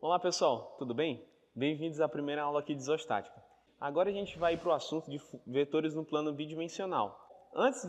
Olá pessoal, tudo bem? Bem-vindos à primeira aula aqui de isostática. Agora a gente vai para o assunto de vetores no plano bidimensional. Antes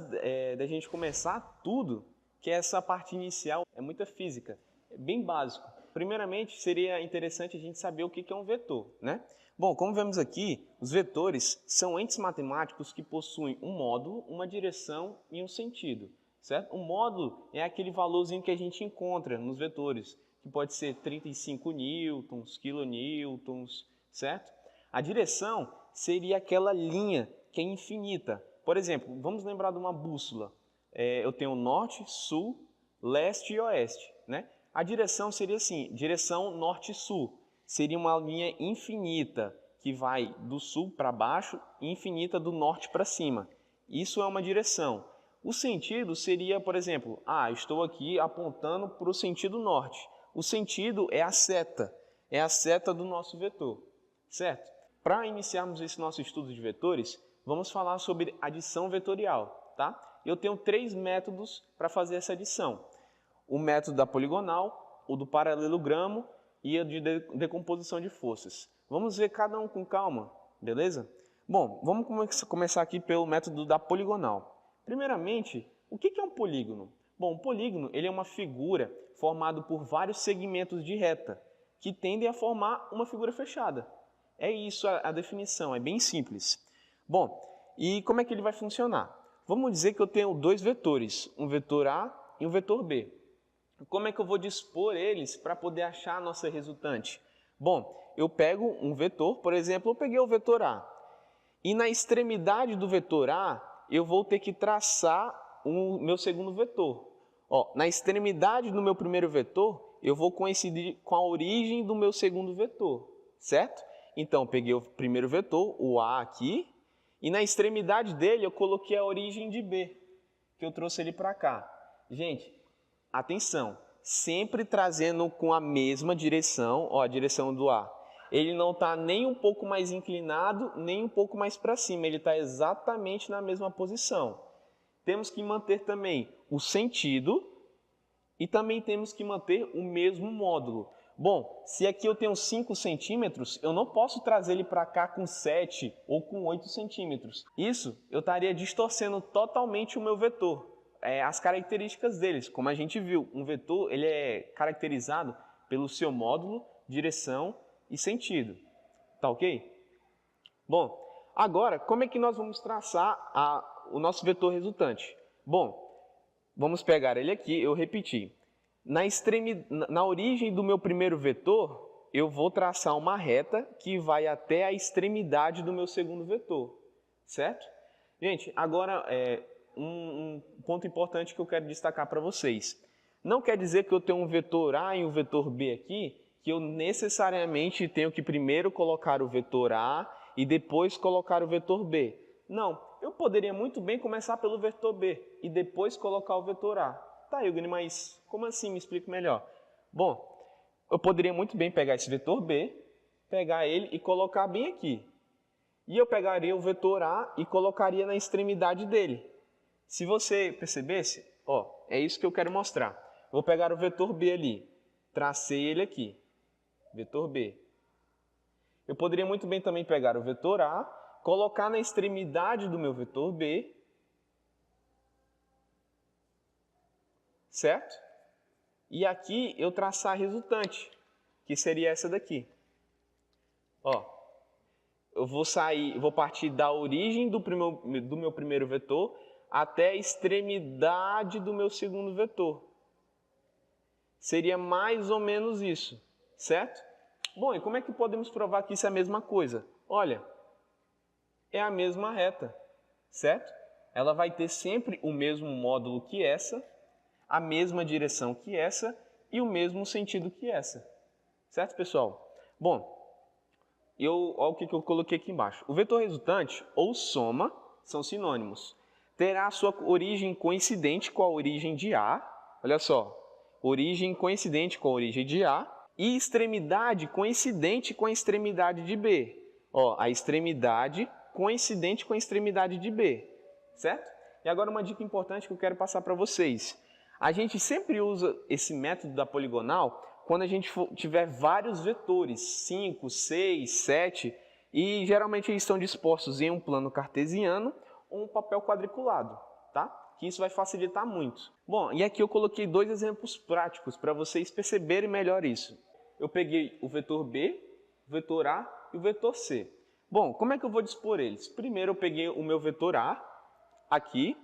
da gente começar tudo, que essa parte inicial é muita física, é bem básico. Primeiramente, seria interessante a gente saber o que é um vetor, né? Bom, como vemos aqui, os vetores são entes matemáticos que possuem um módulo, uma direção e um sentido, certo? O módulo é aquele valorzinho que a gente encontra nos vetores, que pode ser 35 newtons, quilonewtons, certo? A direção seria aquela linha que é infinita. Por exemplo, vamos lembrar de uma bússola. Eu tenho norte, sul, leste e oeste, né? A direção seria assim, direção norte-sul. Seria uma linha infinita que vai do sul para baixo e infinita do norte para cima. Isso é uma direção. O sentido seria, por exemplo, estou aqui apontando para o sentido norte. O sentido é a seta do nosso vetor, certo? Para iniciarmos esse nosso estudo de vetores, vamos falar sobre adição vetorial, tá? Eu tenho 3 métodos para fazer essa adição. O método da poligonal, o do paralelogramo e o de decomposição de forças. Vamos ver cada um com calma, beleza? Bom, vamos começar aqui pelo método da poligonal. Primeiramente, o que é um polígono? Bom, um polígono ele é uma figura formada por vários segmentos de reta que tendem a formar uma figura fechada. É isso a definição, é bem simples. Bom, e como é que ele vai funcionar? Vamos dizer que eu tenho 2 vetores, um vetor A e um vetor B. Como é que eu vou dispor eles para poder achar a nossa resultante? Bom, eu pego um vetor, por exemplo, eu peguei o vetor A. E na extremidade do vetor A, eu vou ter que traçar o meu segundo vetor. Na extremidade do meu primeiro vetor, eu vou coincidir com a origem do meu segundo vetor, certo? Então, peguei o primeiro vetor, o A aqui, e na extremidade dele eu coloquei a origem de B, que eu trouxe ele para cá. Gente, atenção, sempre trazendo com a mesma direção, a direção do A. Ele não está nem um pouco mais inclinado, nem um pouco mais para cima, ele está exatamente na mesma posição. Temos que manter também o sentido e também temos que manter o mesmo módulo. Bom, se aqui eu tenho 5 centímetros, eu não posso trazer ele para cá com 7 ou com 8 centímetros. Isso eu estaria distorcendo totalmente o meu vetor. As características deles, como a gente viu, um vetor ele é caracterizado pelo seu módulo, direção e sentido. Tá ok? Bom, agora como é que nós vamos traçar o nosso vetor resultante? Bom, vamos pegar ele aqui, eu repeti. Na origem do meu primeiro vetor, eu vou traçar uma reta que vai até a extremidade do meu segundo vetor, certo? Gente, agora um ponto importante que eu quero destacar para vocês. Não quer dizer que eu tenho um vetor A e um vetor B aqui, que eu necessariamente tenho que primeiro colocar o vetor A e depois colocar o vetor B. Não, eu poderia muito bem começar pelo vetor B e depois colocar o vetor A. Tá, Eugênio, mas como assim? Me explique melhor. Bom, eu poderia muito bem pegar esse vetor B, pegar ele e colocar bem aqui. E eu pegaria o vetor A e colocaria na extremidade dele. Se você percebesse, é isso que eu quero mostrar. Vou pegar o vetor B ali, tracei ele aqui, vetor B. Eu poderia muito bem também pegar o vetor A, colocar na extremidade do meu vetor B, certo? E aqui eu traçar a resultante, que seria essa daqui. Eu vou partir da origem do meu primeiro vetor até a extremidade do meu segundo vetor. Seria mais ou menos isso, certo? Bom, e como é que podemos provar que isso é a mesma coisa? Olha, é a mesma reta, certo? Ela vai ter sempre o mesmo módulo que essa, a mesma direção que essa e o mesmo sentido que essa. Certo, pessoal? Bom, olha o que eu coloquei aqui embaixo. O vetor resultante ou soma são sinônimos. Terá a sua origem coincidente com a origem de A. Olha só, origem coincidente com a origem de A e extremidade coincidente com a extremidade de B. A extremidade coincidente com a extremidade de B. Certo? E agora uma dica importante que eu quero passar para vocês. A gente sempre usa esse método da poligonal quando a gente tiver vários vetores, 5, 6, 7, e geralmente eles estão dispostos em um plano cartesiano ou um papel quadriculado, tá? Que isso vai facilitar muito. Bom, e aqui eu coloquei 2 exemplos práticos para vocês perceberem melhor isso. Eu peguei o vetor B, o vetor A e o vetor C. Bom, como é que eu vou dispor eles? Primeiro eu peguei o meu vetor A, aqui,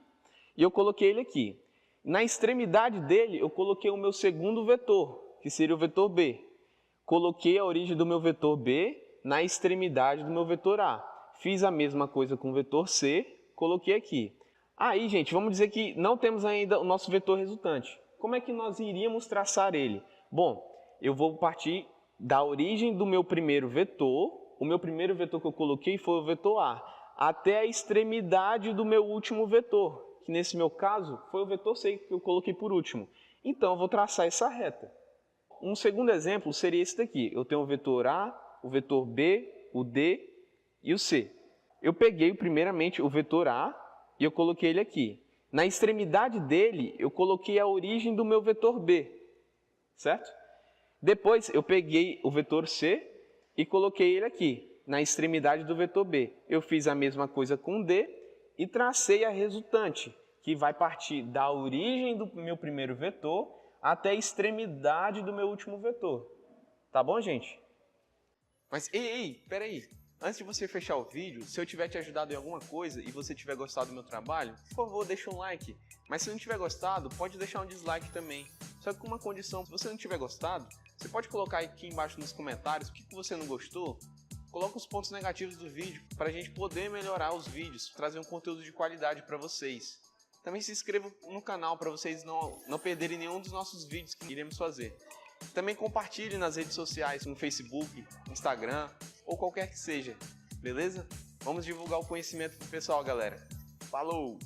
e eu coloquei ele aqui. Na extremidade dele, eu coloquei o meu segundo vetor, que seria o vetor B. Coloquei a origem do meu vetor B na extremidade do meu vetor A. Fiz a mesma coisa com o vetor C, coloquei aqui. Aí, gente, vamos dizer que não temos ainda o nosso vetor resultante. Como é que nós iríamos traçar ele? Bom, eu vou partir da origem do meu primeiro vetor. O meu primeiro vetor que eu coloquei foi o vetor A, até a extremidade do meu último vetor, que nesse meu caso foi o vetor C que eu coloquei por último. Então, eu vou traçar essa reta. Um segundo exemplo seria esse daqui. Eu tenho o vetor A, o vetor B, o D e o C. Eu peguei primeiramente o vetor A e eu coloquei ele aqui. Na extremidade dele, eu coloquei a origem do meu vetor B, certo? Depois, eu peguei o vetor C e coloquei ele aqui, na extremidade do vetor B. Eu fiz a mesma coisa com o D e tracei a resultante, que vai partir da origem do meu primeiro vetor até a extremidade do meu último vetor. Tá bom, gente? Mas, peraí. Antes de você fechar o vídeo, se eu tiver te ajudado em alguma coisa e você tiver gostado do meu trabalho, por favor, deixa um like. Mas se não tiver gostado, pode deixar um dislike também. Só que com uma condição, se você não tiver gostado, você pode colocar aqui embaixo nos comentários o que você não gostou. Coloca os pontos negativos do vídeo para a gente poder melhorar os vídeos, trazer um conteúdo de qualidade para vocês. Também se inscreva no canal para vocês não perderem nenhum dos nossos vídeos que iremos fazer. Também compartilhe nas redes sociais, no Facebook, Instagram ou qualquer que seja, beleza? Vamos divulgar o conhecimento pro pessoal, galera. Falou!